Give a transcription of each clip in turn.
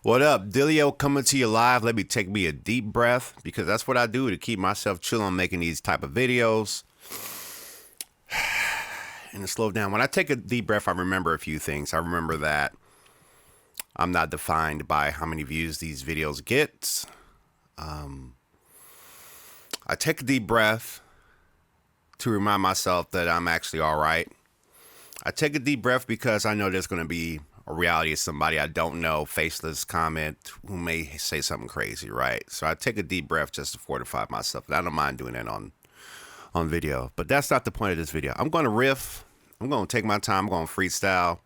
What up, Dilio coming to you live. Let me take me a deep breath because that's what I do to keep myself chill on making these type of videos. And to slow down. When I take a deep breath, I remember a few things. I remember that I'm not defined by how many views these videos get. I take a deep breath to remind myself that I'm actually all right. I take a deep breath because I know there's going to be a reality of somebody I don't know, faceless comment, who may say something crazy, right? So I take a deep breath just to fortify myself. And I don't mind doing that on video. But that's not the point of this video. I'm going to riff. I'm going to take my time. I'm going to freestyle.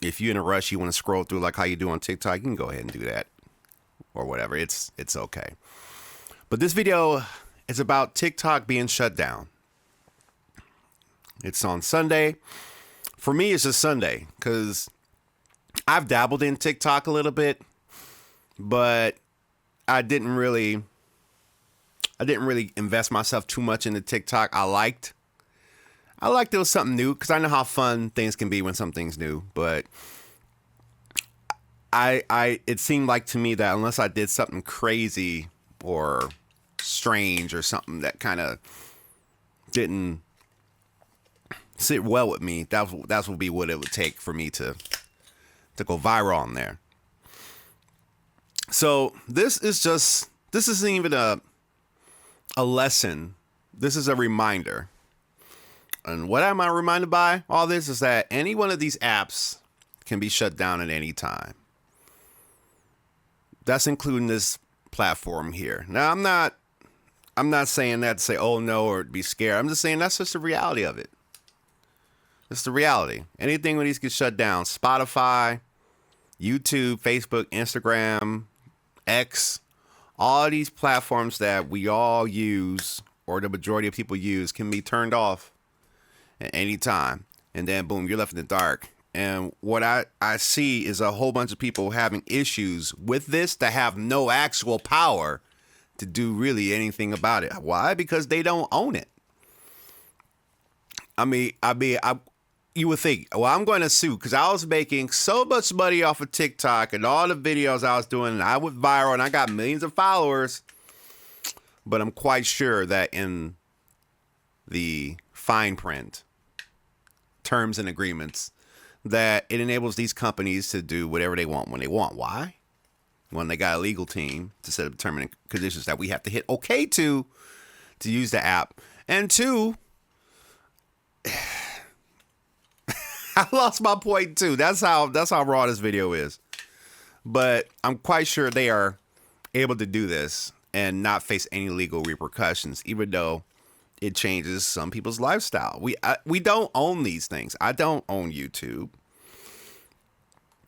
If you're in a rush, you want to scroll through like how you do on TikTok, you can go ahead and do that. Or whatever. It's okay. But this video is about TikTok being shut down. It's on Sunday. For me, it's just Sunday because I've dabbled in TikTok a little bit, but I didn't really invest myself too much into TikTok. I liked it was something new because I know how fun things can be when something's new, but it seemed like to me that unless I did something crazy or strange or something that kind of didn't sit well with me, that would be what it would take for me to go viral on there. So this isn't even a lesson. This is a reminder. And what am I reminded by all this is that any one of these apps can be shut down at any time. That's including this platform here. Now I'm not saying that to say, oh no, or be scared. I'm just saying that's just the reality of it. It's the reality. Anything when these get shut down, Spotify, YouTube, Facebook, Instagram, X, all these platforms that we all use or the majority of people use can be turned off at any time. And then boom, you're left in the dark. And what I see is a whole bunch of people having issues with this that have no actual power to do really anything about it. Why? Because they don't own it. You would think, well, I'm going to sue because I was making so much money off of TikTok and all the videos I was doing, and I went viral and I got millions of followers. But I'm quite sure that in the fine print, terms and agreements, that it enables these companies to do whatever they want when they want. Why? When they got a legal team to set up terms and conditions that we have to hit okay to use the app. And two, I lost my point too. That's how raw this video is. But I'm quite sure they are able to do this and not face any legal repercussions, even though it changes some people's lifestyle. We don't own these things. I don't own YouTube.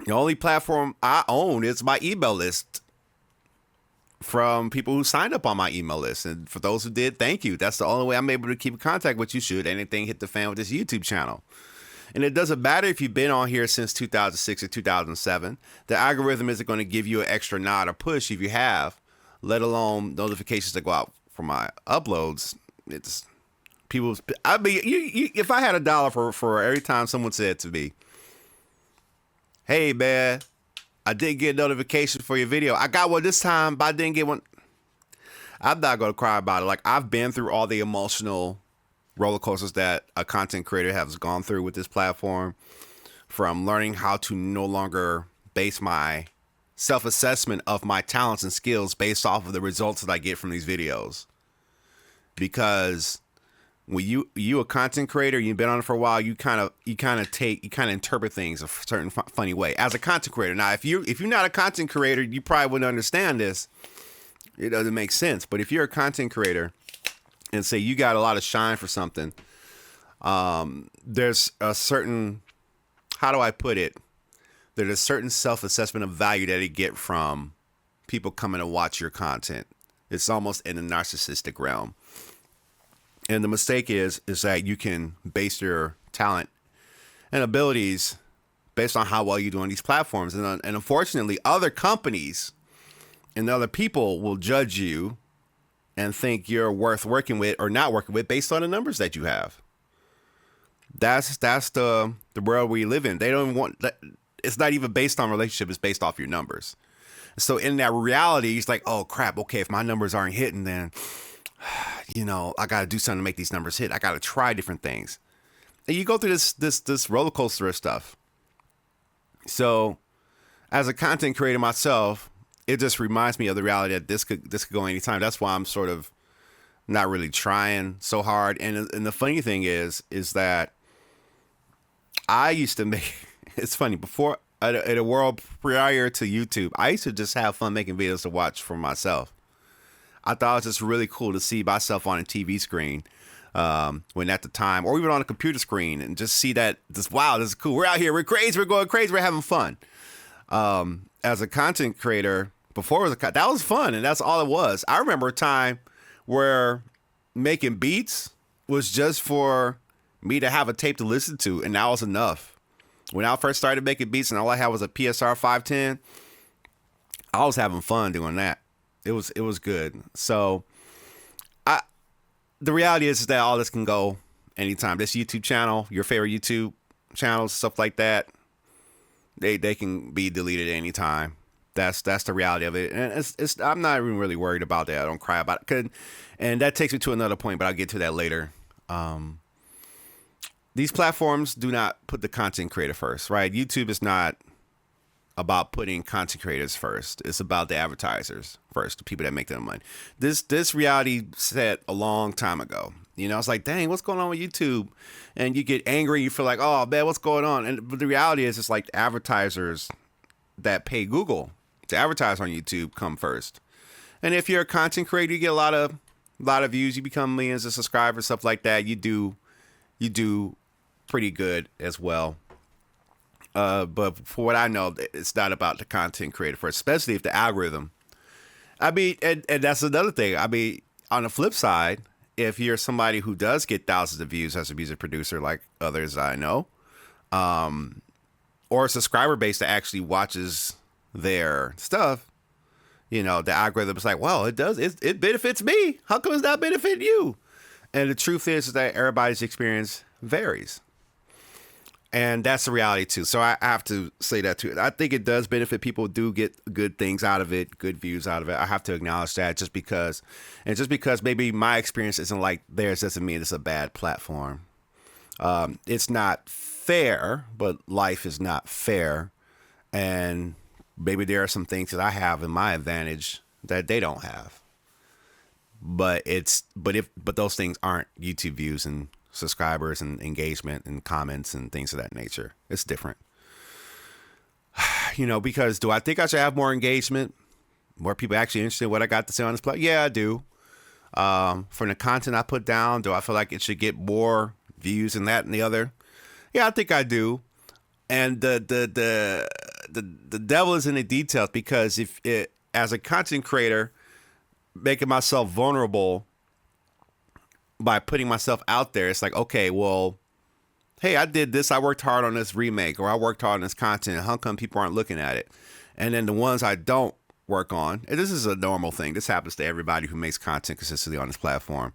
The only platform I own is my email list from people who signed up on my email list. And for those who did, thank you. That's the only way I'm able to keep in contact with you should anything hit the fan with this YouTube channel. And it doesn't matter if you've been on here since 2006 or 2007. The algorithm isn't going to give you an extra nod or push if you have, let alone notifications that go out for my uploads. It's people's. I mean, if I had $1 for every time someone said to me, "Hey man, I didn't get a notification for your video. I got one this time, but I didn't get one." I'm not gonna cry about it. Like, I've been through all the emotional roller coasters that a content creator has gone through with this platform, from learning how to no longer base my self-assessment of my talents and skills based off of the results that I get from these videos. Because when you a content creator, you've been on it for a while, you kind of interpret things a certain funny way as a content creator. Now, if you're not a content creator, you probably wouldn't understand this. It doesn't make sense. But if you're a content creator and say you got a lot of shine for something, there's a certain, how do I put it? There's a certain self-assessment of value that you get from people coming to watch your content. It's almost in the narcissistic realm. And the mistake is that you can base your talent and abilities based on how well you do on these platforms. And unfortunately, other companies and other people will judge you and think you're worth working with or not working with based on the numbers that you have. That's the world we live in. They don't want that. it's not even based on relationship. It's based off your numbers. So in that reality, it's like, oh crap. Okay, if my numbers aren't hitting, then I got to do something to make these numbers hit. I got to try different things. And you go through this roller coaster of stuff. So as a content creator myself, it just reminds me of the reality that this could go anytime. That's why I'm sort of not really trying so hard. And the funny thing is that I used to make, it's funny, before, at a world prior to YouTube, I used to just have fun making videos to watch for myself. I thought it was just really cool to see myself on a TV screen when at the time, or even on a computer screen, and just see that wow, this is cool. We're out here, we're crazy, we're going crazy, we're having fun. As a content creator, before that was fun, and that's all it was. I remember a time where making beats was just for me to have a tape to listen to, and that was enough. When I first started making beats and all I had was a PSR 510, I was having fun doing that. It was good. So the reality is that all this can go anytime. This YouTube channel, your favorite YouTube channels, stuff like that, they can be deleted anytime. That's the reality of it. And I'm not even really worried about that. I don't cry about it. And that takes me to another point, but I'll get to that later. These platforms do not put the content creator first, right? YouTube is not about putting content creators first. It's about the advertisers first, the people that make them money. This reality set a long time ago. It's like, dang, what's going on with YouTube? And you get angry. You feel like, oh, man, what's going on? But the reality is it's like advertisers that pay Google to advertise on YouTube come first. And if you're a content creator, you get a lot of views. You become millions of subscribers, stuff like that. You do pretty good as well. But for what I know, it's not about the content creator first, especially if the algorithm. I mean, and that's another thing. I mean, on the flip side, if you're somebody who does get thousands of views as a music producer, like others I know, or a subscriber base that actually watches their stuff, the algorithm is like, well, it benefits me. How come it's not benefiting you? And the truth is that everybody's experience varies. And that's the reality too. So I have to say that too. I think it does benefit people, do get good things out of it, good views out of it. I have to acknowledge that just because maybe my experience isn't like theirs doesn't mean it's a bad platform. It's not fair, but life is not fair. And maybe there are some things that I have in my advantage that they don't have. But those things aren't YouTube views and subscribers and engagement and comments and things of that nature. It's different. Because do I think I should have more engagement? More people actually interested in what I got to say on this platform? Yeah, I do. From the content I put down, do I feel like it should get more views and that and the other? Yeah, I think I do. And the devil is in the details, because if it, as a content creator, making myself vulnerable by putting myself out there, it's like, okay, well, hey, I did this. I worked hard on this remake, or I worked hard on this content. How come people aren't looking at it? And then the ones I don't work on, and this is a normal thing. This happens to everybody who makes content consistently on this platform,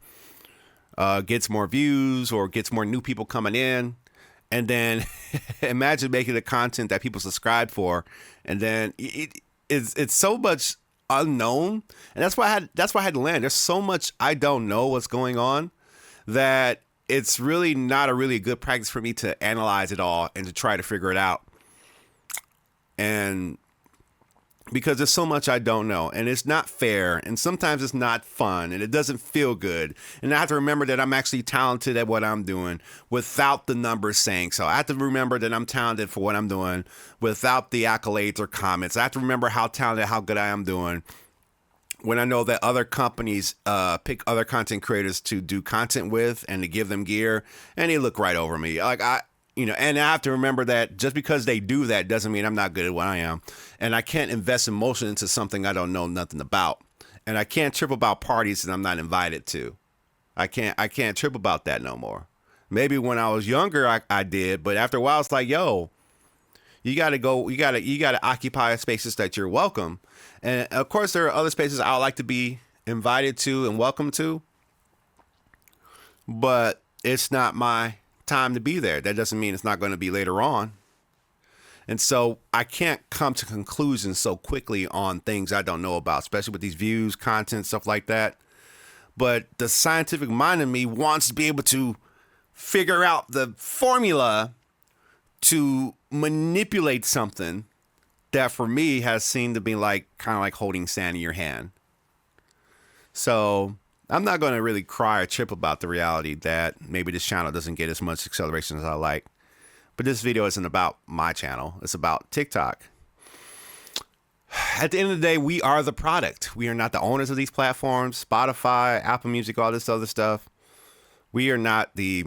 gets more views or gets more new people coming in. And then imagine making the content that people subscribe for. And then it's so much unknown, and that's why I had to land. There's so much I don't know what's going on that it's really not a really good practice for me to analyze it all and to try to figure it out. And because there's so much I don't know, and it's not fair, and sometimes it's not fun, and it doesn't feel good. And I have to remember that I'm actually talented at what I'm doing without the numbers saying so. I have to remember that I'm talented for what I'm doing without the accolades or comments. I have to remember how talented, how good I am doing when I know that other companies pick other content creators to do content with and to give them gear, and they look right over me. And I have to remember that just because they do that doesn't mean I'm not good at what I am. And I can't invest emotion into something I don't know nothing about. And I can't trip about parties that I'm not invited to. I can't trip about that no more. Maybe when I was younger, I did, but after a while, it's like, yo, you got to occupy spaces that you're welcome. And of course, there are other spaces I would like to be invited to and welcome to, but it's not my time to be there. That doesn't mean it's not going to be later on. And so I can't come to conclusions so quickly on things I don't know about, especially with these views, content, stuff like that. But the scientific mind in me wants to be able to figure out the formula to manipulate something that for me has seemed to be like kind of like holding sand in your hand. So I'm not going to really cry or chip about the reality that maybe this channel doesn't get as much acceleration as I like. But this video isn't about my channel. It's about TikTok. At the end of the day, we are the product. We are not the owners of these platforms, Spotify, Apple Music, all this other stuff. We are not the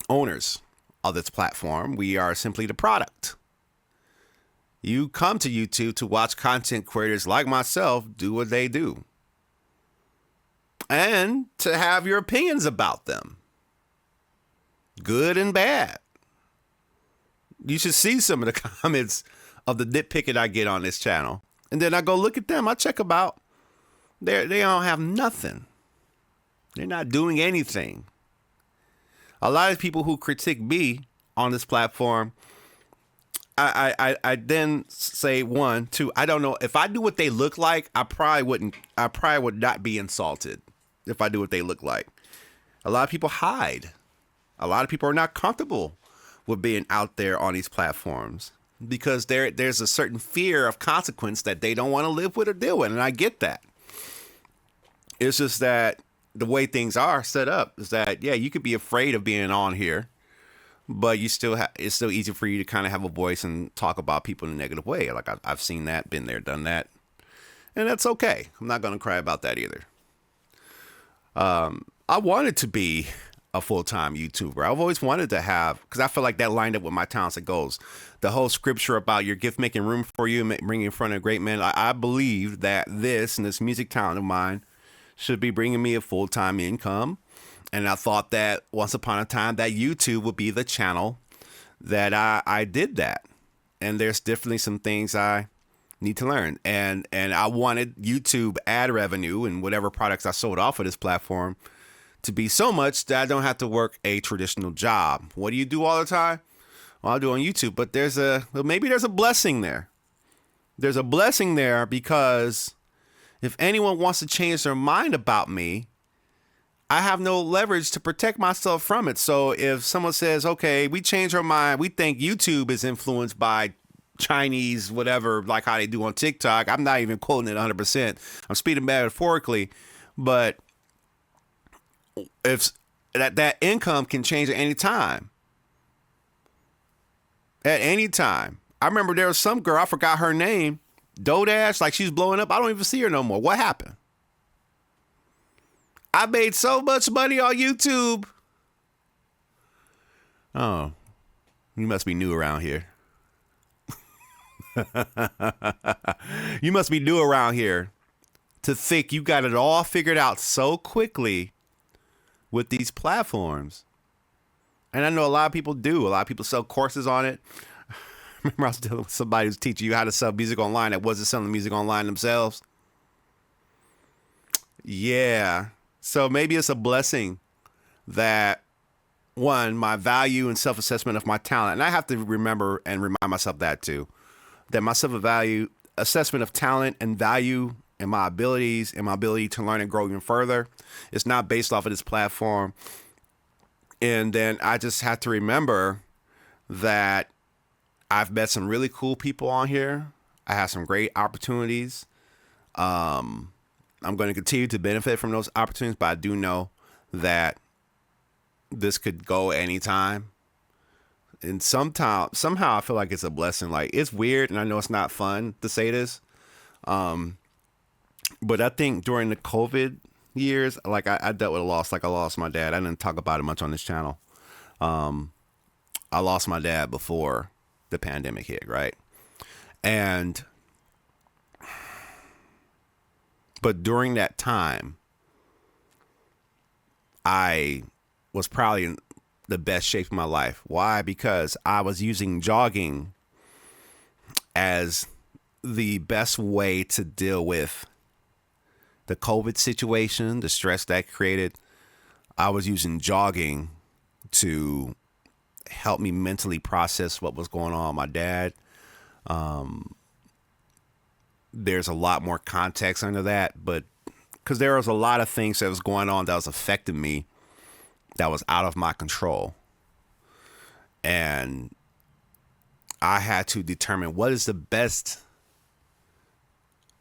owners of this platform. We are simply the product. You come to YouTube to watch content creators like myself do what they do, and to have your opinions about them, good and bad. You should see some of the comments of the nitpicking I get on this channel. And then I go look at them. I check them out. They don't have nothing. They're not doing anything. A lot of people who critique me on this platform, I then say, one, two, I don't know. If I do what they look like, I probably would not be insulted if I do what they look like. A lot of people hide. A lot of people are not comfortable with being out there on these platforms because there's a certain fear of consequence that they don't want to live with or deal with. And I get that. It's just that the way things are set up is that, yeah, you could be afraid of being on here, but you still it's still easy for you to kind of have a voice and talk about people in a negative way. Like I've seen that, been there, done that. And that's okay. I'm not going to cry about that either. I wanted to be a full-time YouTuber. I've always wanted to have, because I feel like that lined up with my talents and goals. The whole scripture about your gift making room for you and bringing in front of great men. I believe that this music talent of mine should be bringing me a full-time income. And I thought that once upon a time that YouTube would be the channel that I did that. And there's definitely some things I need to learn. And I wanted YouTube ad revenue and whatever products I sold off of this platform to be so much that I don't have to work a traditional job. What do you do all the time? Well, I do on YouTube, but maybe there's a blessing there. There's a blessing there because if anyone wants to change their mind about me, I have no leverage to protect myself from it. So if someone says, okay, we changed our mind, we think YouTube is influenced by Chinese, whatever, like how they do on TikTok. I'm not even quoting it 100%. I'm speaking metaphorically, but if that income can change at any time. At any time. I remember there was some girl, I forgot her name, Dodash, like she's blowing up. I don't even see her no more. What happened? I made so much money on YouTube. Oh, you must be new around here. You must be new around here to think you got it all figured out so quickly with these platforms. And I know a lot of people do. A lot of people sell courses on it. Remember I was dealing with somebody who's teaching you how to sell music online that wasn't selling music online themselves. Yeah. So maybe it's a blessing that, one, my value and self-assessment of my talent, and I have to remember and remind myself that too, that my self-value assessment of talent and value and my abilities and my ability to learn and grow even further is not based off of this platform. And then I just have to remember that I've met some really cool people on here. I have some great opportunities. I'm going to continue to benefit from those opportunities, but I do know that this could go anytime. And somehow I feel like it's a blessing. Like, it's weird, and I know it's not fun to say this. But I think during the COVID years, like I dealt with a loss. Like I lost my dad. I didn't talk about it much on this channel. I lost my dad before the pandemic hit, right? But during that time, I was probably in the best shape of my life. Why? Because I was using jogging as the best way to deal with the COVID situation, the stress that created. I was using jogging to helped me mentally process what was going on with my dad. There's a lot more context under that, but because there was a lot of things that was going on that was affecting me that was out of my control. And I had to determine what is the best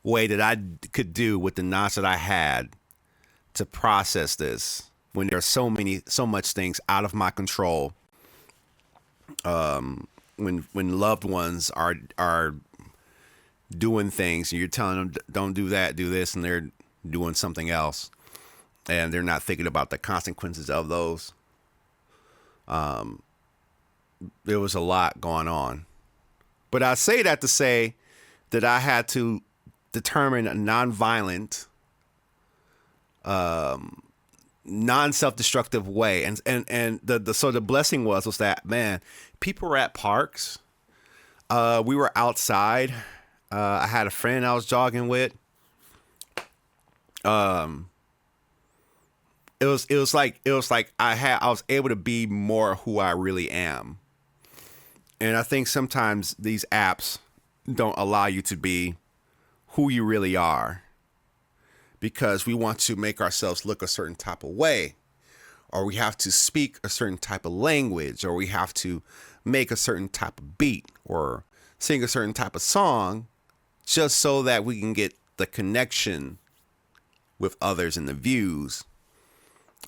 way that I could do with the knowledge that I had to process this when there's so much things out of my control. When loved ones are doing things and you're telling them don't do that, do this, and they're doing something else, and they're not thinking about the consequences of those. There was a lot going on, but I say that to say that I had to determine a non-violent, non-self-destructive way, and the blessing was that, man, people were at parks, we were outside, I had a friend I was jogging with. It was like I was able to be more who I really am. And I think sometimes these apps don't allow you to be who you really are, because we want to make ourselves look a certain type of way, or we have to speak a certain type of language, or we have to make a certain type of beat or sing a certain type of song just so that we can get the connection with others and the views.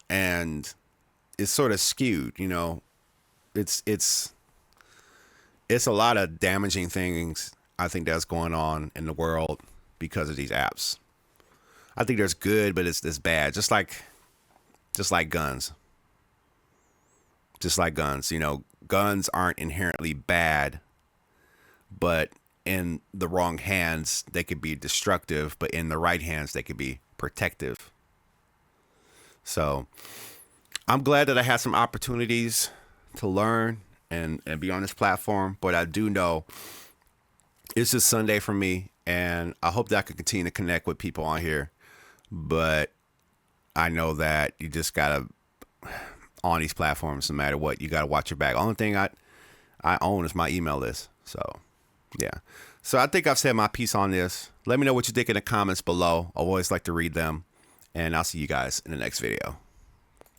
And it's sort of skewed, you know. It's a lot of damaging things I think that's going on in the world because of these apps. I think there's good, but it's bad. Just like guns. Just like guns, you know, guns aren't inherently bad, but in the wrong hands, they could be destructive, but in the right hands, they could be protective. So I'm glad that I had some opportunities to learn and be on this platform, but I do know it's just Sunday for me, and I hope that I can continue to connect with people on here. But I know that you just gotta, on these platforms, no matter what, you gotta watch your back. Only thing I own is my email list. So yeah. So I think I've said my piece on this. Let me know what you think in the comments below. I always like to read them, and I'll see you guys in the next video.